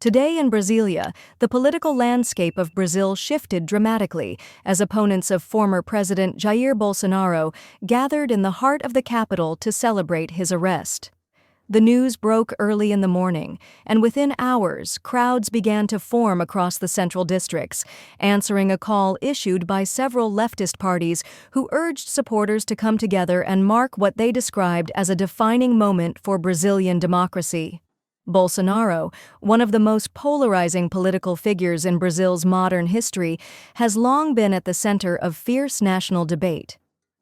Today in Brasilia, the political landscape of Brazil shifted dramatically as opponents of former President Jair Bolsonaro gathered in the heart of the capital to celebrate his arrest. The news broke early in the morning, and within hours, crowds began to form across the central districts, answering a call issued by several leftist parties who urged supporters to come together and mark what they described as a defining moment for Brazilian democracy. Bolsonaro, one of the most polarizing political figures in Brazil's modern history, has long been at the center of fierce national debate.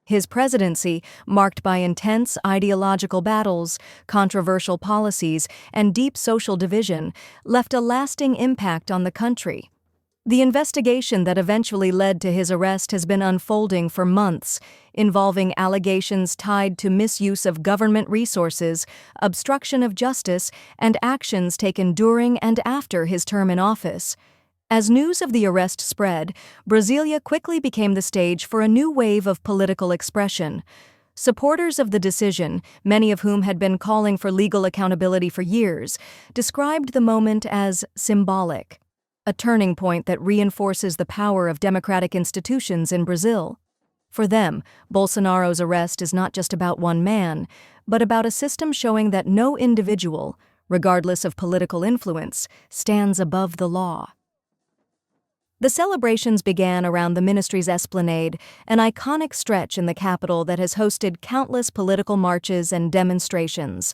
His presidency, marked by intense ideological battles, controversial policies, and deep social division, left a lasting impact on the country. The investigation that eventually led to his arrest has been unfolding for months, involving allegations tied to misuse of government resources, obstruction of justice, and actions taken during and after his term in office. As news of the arrest spread, Brasilia quickly became the stage for a new wave of political expression. Supporters of the decision, many of whom had been calling for legal accountability for years, described the moment as symbolic, a turning point that reinforces the power of democratic institutions in Brazil. For them, Bolsonaro's arrest is not just about one man, but about a system showing that no individual, regardless of political influence, stands above the law. The celebrations began around the ministry's esplanade, an iconic stretch in the capital that has hosted countless political marches and demonstrations.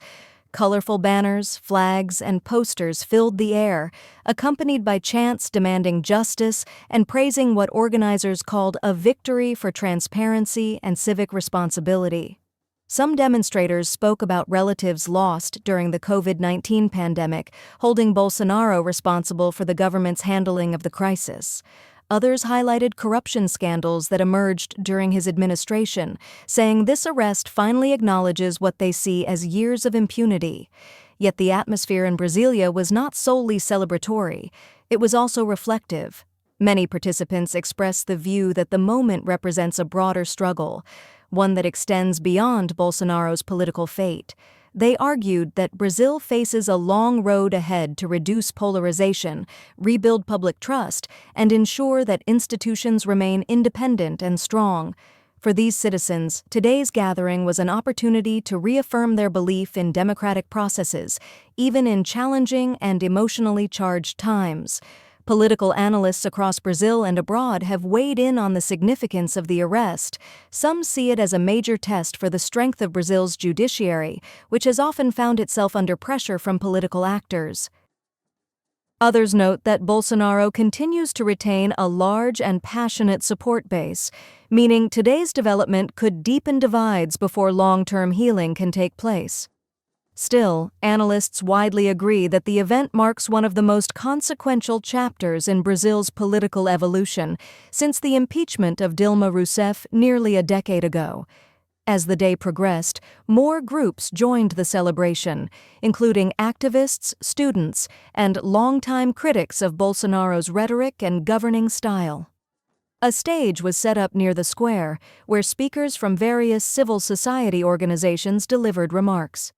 Colorful banners, flags, and posters filled the air, accompanied by chants demanding justice and praising what organizers called a victory for transparency and civic responsibility. Some demonstrators spoke about relatives lost during the COVID-19 pandemic, holding Bolsonaro responsible for the government's handling of the crisis. Others highlighted corruption scandals that emerged during his administration, saying this arrest finally acknowledges what they see as years of impunity. Yet the atmosphere in Brasilia was not solely celebratory. It was also reflective. Many participants expressed the view that the moment represents a broader struggle, one that extends beyond Bolsonaro's political fate. They argued that Brazil faces a long road ahead to reduce polarization, rebuild public trust, and ensure that institutions remain independent and strong. For these citizens, today's gathering was an opportunity to reaffirm their belief in democratic processes, even in challenging and emotionally charged times. Political analysts across Brazil and abroad have weighed in on the significance of the arrest. Some see it as a major test for the strength of Brazil's judiciary, which has often found itself under pressure from political actors. Others note that Bolsonaro continues to retain a large and passionate support base, meaning today's development could deepen divides before long-term healing can take place. Still, analysts widely agree that the event marks one of the most consequential chapters in Brazil's political evolution since the impeachment of Dilma Rousseff nearly a decade ago. As the day progressed, more groups joined the celebration, including activists, students, and longtime critics of Bolsonaro's rhetoric and governing style. A stage was set up near the square, where speakers from various civil society organizations delivered remarks.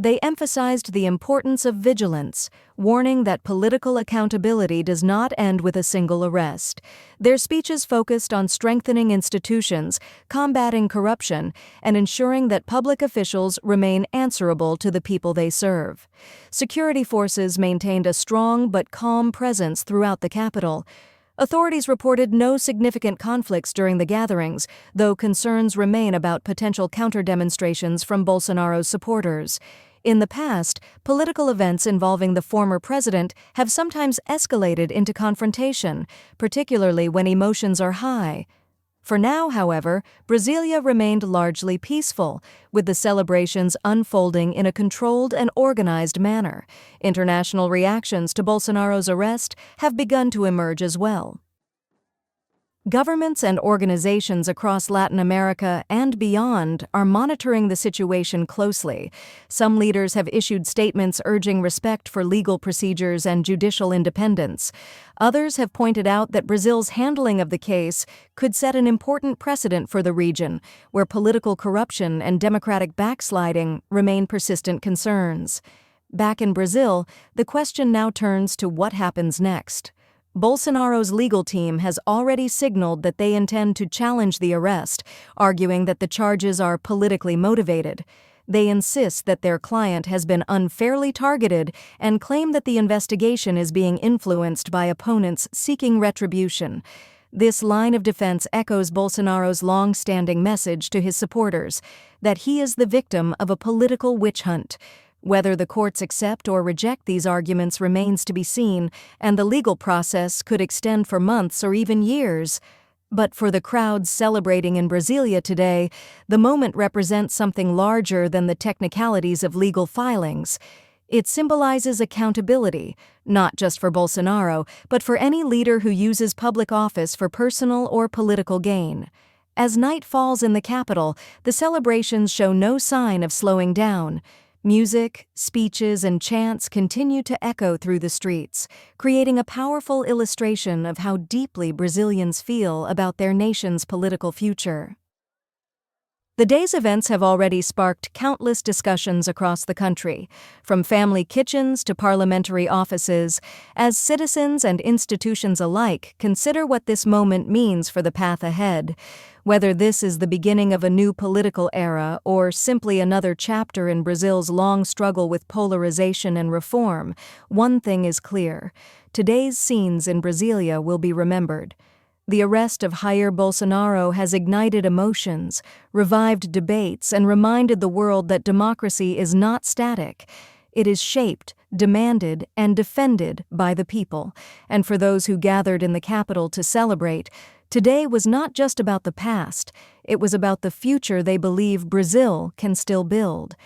They emphasized the importance of vigilance, warning that political accountability does not end with a single arrest. Their speeches focused on strengthening institutions, combating corruption, and ensuring that public officials remain answerable to the people they serve. Security forces maintained a strong but calm presence throughout the capital. Authorities reported no significant conflicts during the gatherings, though concerns remain about potential counter-demonstrations from Bolsonaro's supporters. In the past, political events involving the former president have sometimes escalated into confrontation, particularly when emotions are high. For now, however, Brasilia remained largely peaceful, with the celebrations unfolding in a controlled and organized manner. International reactions to Bolsonaro's arrest have begun to emerge as well. Governments and organizations across Latin America and beyond are monitoring the situation closely. Some leaders have issued statements urging respect for legal procedures and judicial independence. Others have pointed out that Brazil's handling of the case could set an important precedent for the region, where political corruption and democratic backsliding remain persistent concerns. Back in Brazil, the question now turns to what happens next. Bolsonaro's legal team has already signaled that they intend to challenge the arrest, arguing that the charges are politically motivated. They insist that their client has been unfairly targeted and claim that the investigation is being influenced by opponents seeking retribution. This line of defense echoes Bolsonaro's long-standing message to his supporters that he is the victim of a political witch hunt. Whether the courts accept or reject these arguments remains to be seen, and the legal process could extend for months or even years. But for the crowds celebrating in Brasilia today, the moment represents something larger than the technicalities of legal filings. It symbolizes accountability, not just for Bolsonaro, but for any leader who uses public office for personal or political gain. As night falls in the capital, the celebrations show no sign of slowing down. Music, speeches, and chants continue to echo through the streets, creating a powerful illustration of how deeply Brazilians feel about their nation's political future. The day's events have already sparked countless discussions across the country, from family kitchens to parliamentary offices, as citizens and institutions alike consider what this moment means for the path ahead. Whether this is the beginning of a new political era or simply another chapter in Brazil's long struggle with polarization and reform, one thing is clear: today's scenes in Brasilia will be remembered. The arrest of Jair Bolsonaro has ignited emotions, revived debates, and reminded the world that democracy is not static. It is shaped, demanded, and defended by the people. And for those who gathered in the capital to celebrate, today was not just about the past, it was about the future they believe Brazil can still build.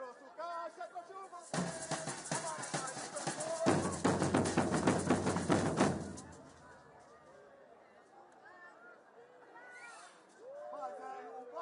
Trouxe o caixa, trouxe o camarada aí,